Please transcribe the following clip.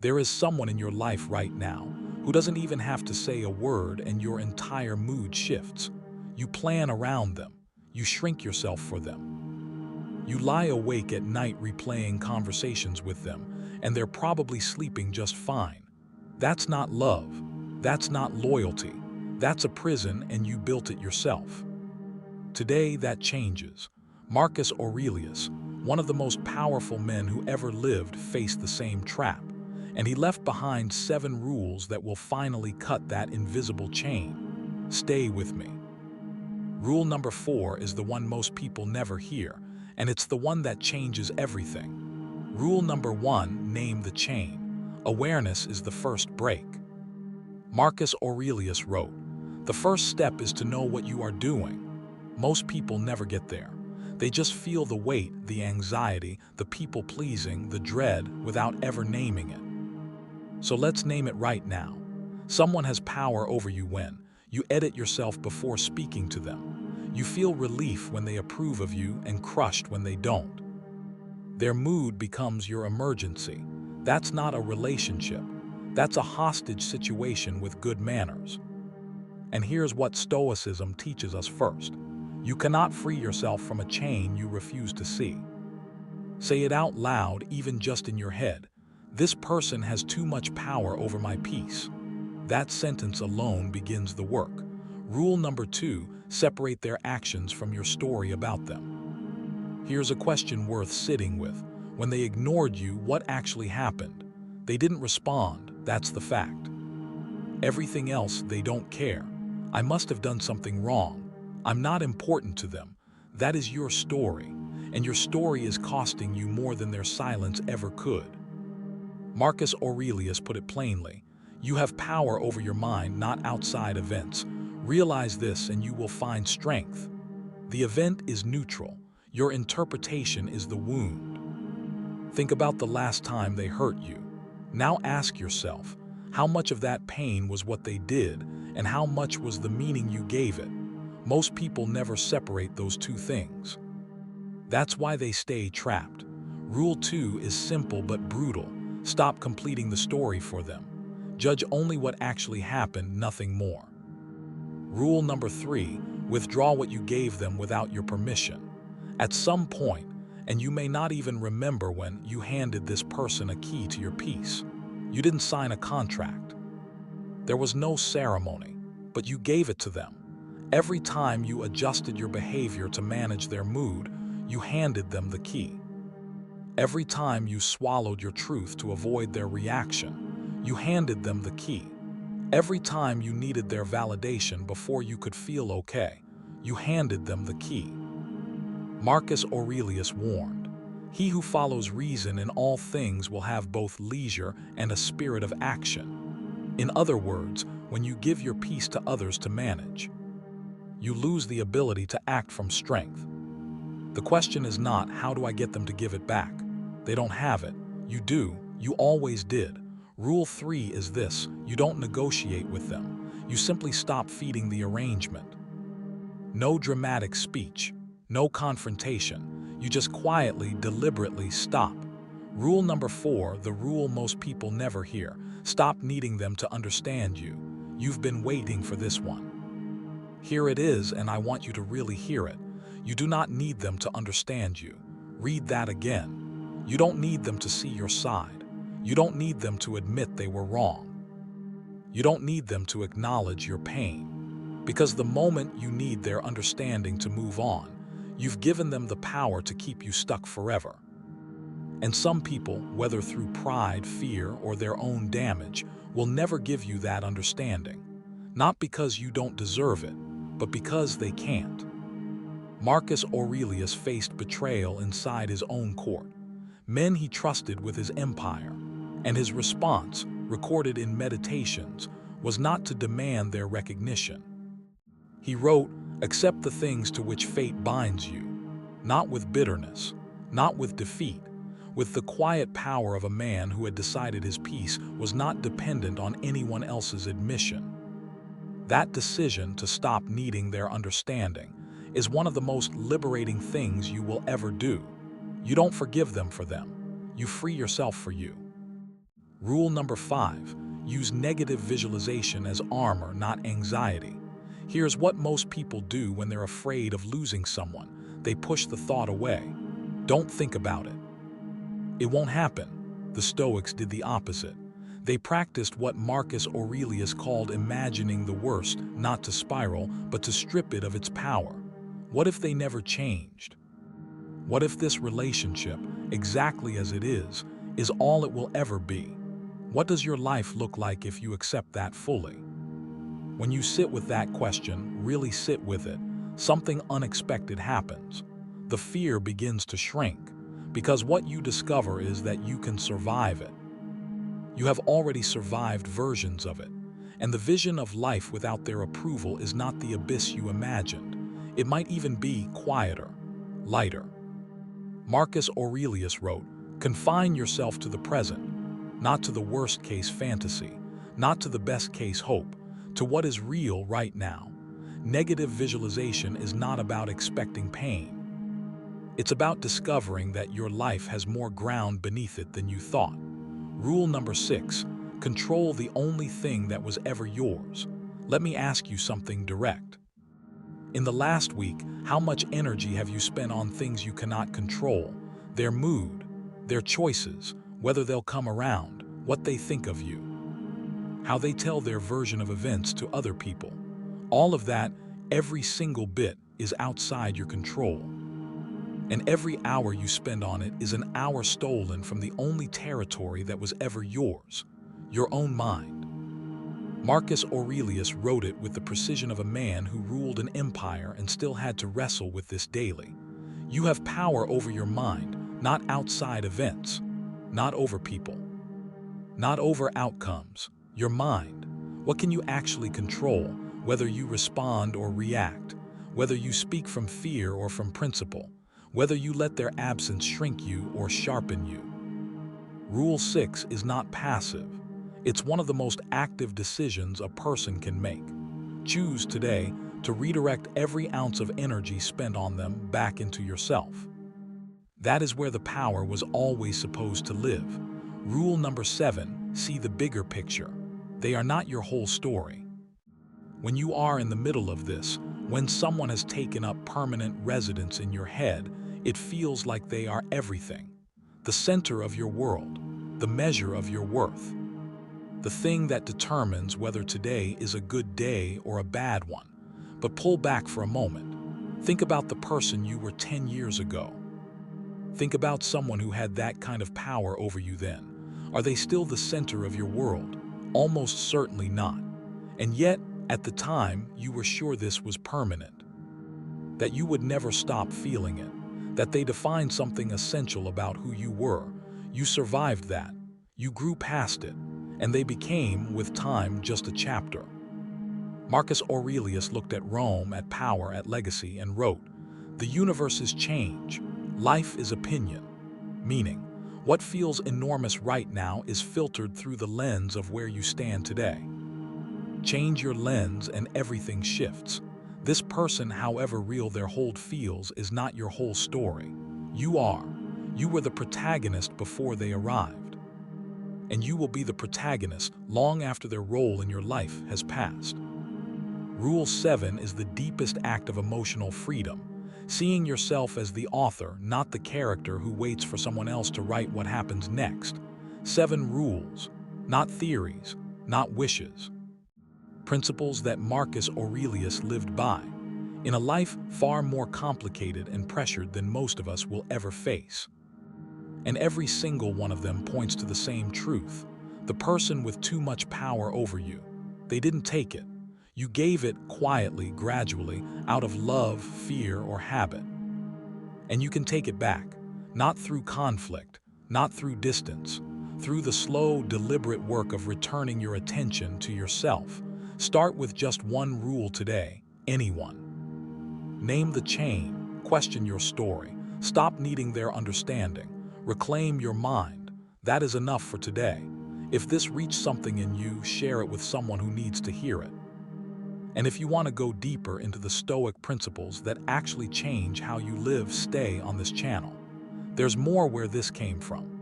There is someone in your life right now who doesn't even have to say a word and your entire mood shifts. You plan around them. You shrink yourself for them. You lie awake at night replaying conversations with them, and they're probably sleeping just fine. That's not love. That's not loyalty. That's a prison, and you built it yourself. Today, that changes. Marcus Aurelius, one of the most powerful men who ever lived, faced the same trap, and he left behind 7 rules that will finally cut that invisible chain. Stay with me. Rule number 4 is the one most people never hear, and it's the one that changes everything. Rule number 1, name the chain. Awareness is the first break. Marcus Aurelius wrote, "The first step is to know what you are doing." Most people never get there. They just feel the weight, the anxiety, the people-pleasing, the dread, without ever naming it. So let's name it right now. Someone has power over you when you edit yourself before speaking to them. You feel relief when they approve of you and crushed when they don't. Their mood becomes your emergency. That's not a relationship. That's a hostage situation with good manners. And here's what Stoicism teaches us first. You cannot free yourself from a chain you refuse to see. Say it out loud, even just in your head. This person has too much power over my peace. That sentence alone begins the work. Rule number 2, separate their actions from your story about them. Here's a question worth sitting with. When they ignored you, what actually happened? They didn't respond, that's the fact. Everything else, they don't care. I must have done something wrong. I'm not important to them. That is your story, and your story is costing you more than their silence ever could. Marcus Aurelius put it plainly, you have power over your mind, not outside events. Realize this and you will find strength. The event is neutral. Your interpretation is the wound. Think about the last time they hurt you. Now ask yourself, how much of that pain was what they did, and how much was the meaning you gave it? Most people never separate those two things. That's why they stay trapped. Rule 2 is simple but brutal. Stop completing the story for them. Judge only what actually happened, nothing more. Rule number 3, withdraw what you gave them without your permission. At some point, and you may not even remember when, you handed this person a key to your peace. You didn't sign a contract. There was no ceremony, but you gave it to them. Every time you adjusted your behavior to manage their mood, you handed them the key. Every time you swallowed your truth to avoid their reaction, you handed them the key. Every time you needed their validation before you could feel okay, you handed them the key. Marcus Aurelius warned, "He who follows reason in all things will have both leisure and a spirit of action." In other words, when you give your peace to others to manage, you lose the ability to act from strength. The question is not, how do I get them to give it back? They don't have it. You do. You always did. Rule 3 is this: you don't negotiate with them. You simply stop feeding the arrangement. No dramatic speech. No confrontation. You just quietly, deliberately stop. Rule number 4, the rule most people never hear. Stop needing them to understand you. You've been waiting for this one. Here it is, and I want you to really hear it. You do not need them to understand you. Read that again. You don't need them to see your side. You don't need them to admit they were wrong. You don't need them to acknowledge your pain. Because the moment you need their understanding to move on, you've given them the power to keep you stuck forever. And some people, whether through pride, fear, or their own damage, will never give you that understanding. Not because you don't deserve it, but because they can't. Marcus Aurelius faced betrayal inside his own court, men he trusted with his empire, and his response, recorded in Meditations, was not to demand their recognition. He wrote, "Accept the things to which fate binds you, not with bitterness, not with defeat, with the quiet power of a man who had decided his peace was not dependent on anyone else's admission." That decision to stop needing their understanding is one of the most liberating things you will ever do. You don't forgive them for them. You free yourself for you. Rule number 5, use negative visualization as armor, not anxiety. Here's what most people do when they're afraid of losing someone. They push the thought away. Don't think about it. It won't happen. The Stoics did the opposite. They practiced what Marcus Aurelius called imagining the worst, not to spiral, but to strip it of its power. What if they never changed? What if this relationship, exactly as it is all it will ever be? What does your life look like if you accept that fully? When you sit with that question, really sit with it, something unexpected happens. The fear begins to shrink, because what you discover is that you can survive it. You have already survived versions of it, and the vision of life without their approval is not the abyss you imagined. It might even be quieter, lighter. Marcus Aurelius wrote, "Confine yourself to the present, not to the worst-case fantasy, not to the best-case hope, to what is real right now." Negative visualization is not about expecting pain. It's about discovering that your life has more ground beneath it than you thought. Rule number 6, control the only thing that was ever yours. Let me ask you something direct. In the last week, how much energy have you spent on things you cannot control? Their mood, their choices, whether they'll come around, what they think of you, how they tell their version of events to other people. All of that, every single bit, is outside your control. And every hour you spend on it is an hour stolen from the only territory that was ever yours, your own mind. Marcus Aurelius wrote it with the precision of a man who ruled an empire and still had to wrestle with this daily. You have power over your mind, not outside events, not over people, not over outcomes. Your mind. What can you actually control, whether you respond or react, whether you speak from fear or from principle, whether you let their absence shrink you or sharpen you? Rule 6 is not passive. It's one of the most active decisions a person can make. Choose today to redirect every ounce of energy spent on them back into yourself. That is where the power was always supposed to live. Rule number 7, see the bigger picture. They are not your whole story. When you are in the middle of this, when someone has taken up permanent residence in your head, it feels like they are everything. The center of your world, the measure of your worth. The thing that determines whether today is a good day or a bad one. But pull back for a moment. Think about the person you were 10 years ago. Think about someone who had that kind of power over you then. Are they still the center of your world? Almost certainly not. And yet, at the time, you were sure this was permanent. That you would never stop feeling it. That they defined something essential about who you were. You survived that. You grew past it. And they became, with time, just a chapter. Marcus Aurelius looked at Rome, at power, at legacy, and wrote, "The universe is change. Life is opinion." Meaning, what feels enormous right now is filtered through the lens of where you stand today. Change your lens and everything shifts. This person, however real their hold feels, is not your whole story. You are. You were the protagonist before they arrived. And you will be the protagonist long after their role in your life has passed. Rule 7 is the deepest act of emotional freedom. Seeing yourself as the author, not the character who waits for someone else to write what happens next. 7 rules, not theories, not wishes. Principles that Marcus Aurelius lived by, in a life far more complicated and pressured than most of us will ever face. And every single one of them points to the same truth. The person with too much power over you, they didn't take it. You gave it quietly, gradually, out of love, fear, or habit. And you can take it back, not through conflict, not through distance, through the slow, deliberate work of returning your attention to yourself. Start with just one rule today, anyone. Name the chain, question your story, stop needing their understanding, reclaim your mind. That is enough for today. If this reached something in you, share it with someone who needs to hear it. And if you want to go deeper into the Stoic principles that actually change how you live, stay on this channel. There's more where this came from.